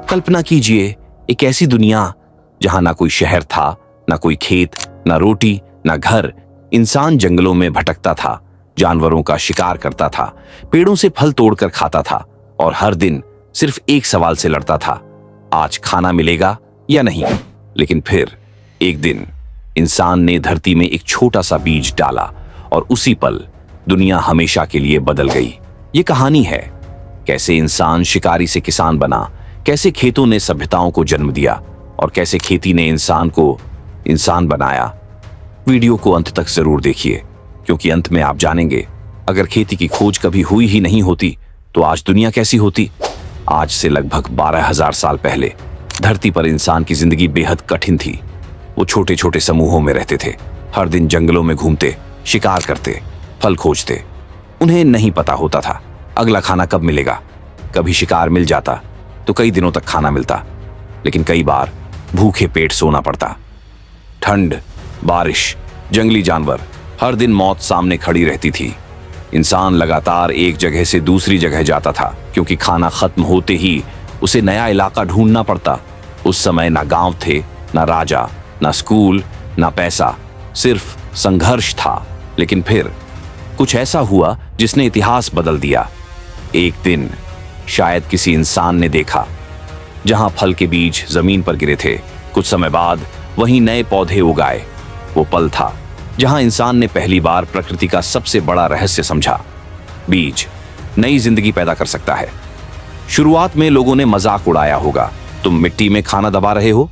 कल्पना कीजिए एक ऐसी दुनिया जहां ना कोई शहर था, ना कोई खेत, ना रोटी, ना घर। इंसान जंगलों में भटकता था, जानवरों का शिकार करता था, पेड़ों से फल तोड़कर खाता था और हर दिन सिर्फ एक सवाल से लड़ता था, आज खाना मिलेगा या नहीं। लेकिन फिर एक दिन इंसान ने धरती में एक छोटा सा बीज डाला और उसी पल दुनिया हमेशा के लिए बदल गई। ये कहानी है कैसे इंसान शिकारी से किसान बना, कैसे खेतों ने सभ्यताओं को जन्म दिया और कैसे खेती ने इंसान को इंसान बनाया। वीडियो को अंत तक जरूर देखिए, क्योंकि अंत में आप जानेंगे अगर खेती की खोज कभी हुई ही नहीं होती तो आज दुनिया कैसी होती। आज से लगभग 12,000 साल पहले धरती पर इंसान की जिंदगी बेहद कठिन थी। वो छोटे छोटे समूहों में रहते थे, हर दिन जंगलों में घूमते, शिकार करते, फल खोजते। उन्हें नहीं पता होता था अगला खाना कब मिलेगा। कभी शिकार मिल जाता तो कई दिनों तक खाना मिलता, लेकिन कई बार भूखे पेट सोना पड़ता। ठंड, बारिश, जंगली जानवर, हर दिन मौत सामने खड़ी रहती थी। इंसान लगातार एक जगह से दूसरी जगह जाता था, क्योंकि खाना खत्म होते ही उसे नया इलाका ढूंढना पड़ता। उस समय ना गांव थे, ना राजा, ना स्कूल, ना पैसा, सिर्फ संघर्ष था। लेकिन फिर कुछ ऐसा हुआ जिसने इतिहास बदल दिया। एक दिन शायद किसी इंसान ने देखा जहां फल के बीज जमीन पर गिरे थे, कुछ समय बाद वहीं नए पौधे उगाए। वो पल था जहां इंसान ने पहली बार प्रकृति का सबसे बड़ा रहस्य समझा। बीज नई जिंदगी पैदा कर सकता है। शुरुआत में लोगों ने मजाक उड़ाया होगा, तुम मिट्टी में खाना दबा रहे हो,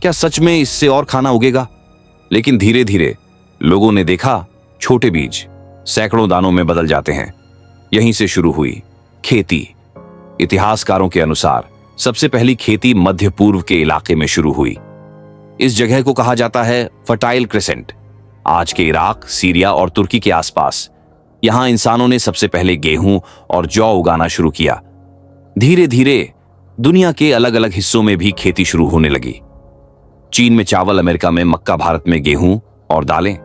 क्या सच में इससे और खाना उगेगा? लेकिन धीरे धीरे लोगों ने देखा छोटे बीज सैकड़ों दानों में बदल जाते हैं। यहीं से शुरू हुई खेती। इतिहासकारों के अनुसार सबसे पहली खेती मध्य पूर्व के इलाके में शुरू हुई। इस जगह को कहा जाता है फर्टाइल क्रेसेंट, आज के इराक, सीरिया और तुर्की के आसपास। यहां इंसानों ने सबसे पहले गेहूं और जौ उगाना शुरू किया। धीरे धीरे दुनिया के अलग अलग हिस्सों में भी खेती शुरू होने लगी। चीन में चावल, अमेरिका में मक्का, भारत में गेहूं और दालें।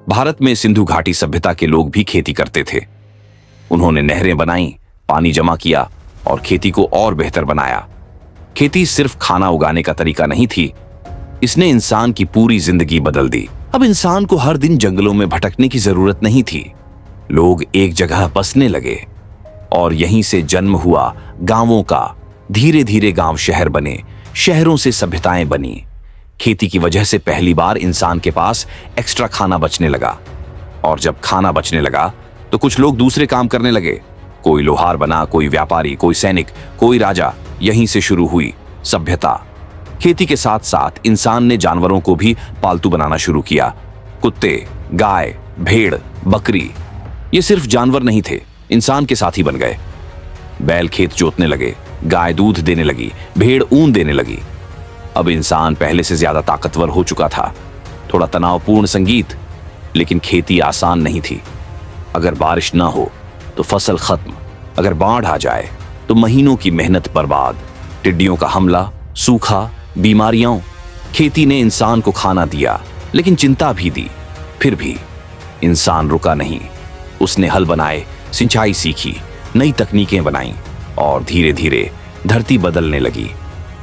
भारत में सिंधु घाटी सभ्यता के लोग भी खेती करते थे। उन्होंने नहरें बनाई, पानी जमा किया और खेती को और बेहतर बनाया। खेती सिर्फ खाना उगाने का तरीका नहीं थी, इसने इंसान की पूरी जिंदगी बदल दी। अब इंसान को हर दिन जंगलों में भटकने की जरूरत नहीं थी। लोग एक जगह बसने लगे और यहीं से जन्म हुआ गांवों का। धीरे धीरे गांव शहर बने, शहरों से सभ्यताएं बनी। खेती की वजह से पहली बार इंसान के पास एक्स्ट्रा खाना बचने लगा, और जब खाना बचने लगा तो कुछ लोग दूसरे काम करने लगे। कोई लोहार बना, कोई व्यापारी, कोई सैनिक, कोई राजा। यहीं से शुरू हुई सभ्यता। खेती के साथ साथ इंसान ने जानवरों को भी पालतू बनाना शुरू किया। कुत्ते, गाय, भेड़, बकरी, ये सिर्फ जानवर नहीं थे, इंसान के साथी बन गए। बैल खेत जोतने लगे, गाय दूध देने लगी, भेड़ ऊन देने लगी। अब इंसान पहले से ज्यादा ताकतवर हो चुका था। थोड़ा तनावपूर्ण संगीत, लेकिन खेती आसान नहीं थी। अगर बारिश ना हो तो फसल खत्म, अगर बाढ़ आ जाए तो महीनों की मेहनत बर्बाद। टिड्डियों का हमला, सूखा, बीमारियां। खेती ने इंसान को खाना दिया, लेकिन चिंता भी दी। फिर भी इंसान रुका नहीं। उसने हल बनाए, सिंचाई सीखी, नई तकनीकें बनाई और धीरे धीरे धरती बदलने लगी।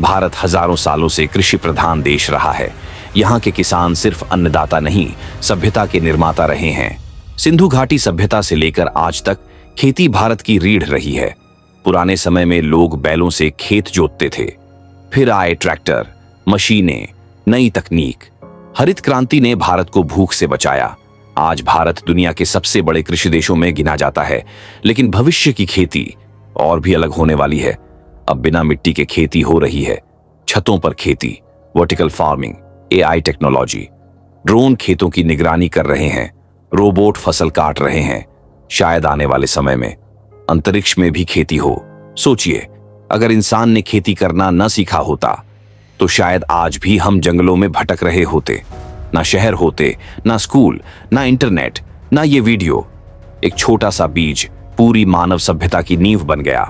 भारत हजारों सालों से कृषि प्रधान देश रहा है। यहाँ के किसान सिर्फ अन्नदाता नहीं, सभ्यता के निर्माता रहे हैं। सिंधु घाटी सभ्यता से लेकर आज तक खेती भारत की रीढ़ रही है। पुराने समय में लोग बैलों से खेत जोतते थे, फिर आए ट्रैक्टर, मशीनें, नई तकनीक। हरित क्रांति ने भारत को भूख से बचाया। आज भारत दुनिया के सबसे बड़े कृषि देशों में गिना जाता है। लेकिन भविष्य की खेती और भी अलग होने वाली है। अब बिना मिट्टी के खेती हो रही है, छतों पर खेती, vertical farming, AI technology. Drone खेतों की निगरानी कर रहे हैं, रोबोट फसल काट रहे हैं। शायद आने वाले समय में अंतरिक्ष में भी खेती हो। सोचिए, अगर इंसान ने खेती करना न सीखा होता तो शायद आज भी हम जंगलों में भटक रहे होते। ना शहर होते, ना स्कूल, ना इंटरनेट, ना ये वीडियो। एक छोटा सा बीज पूरी मानव सभ्यता की नींव बन गया।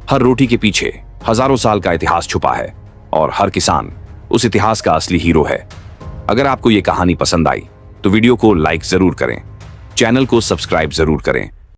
हर रोटी के पीछे हजारों साल का इतिहास छुपा है और हर किसान उस इतिहास का असली हीरो है। अगर आपको ये कहानी पसंद आई तो वीडियो को लाइक जरूर करें, चैनल को सब्सक्राइब जरूर करें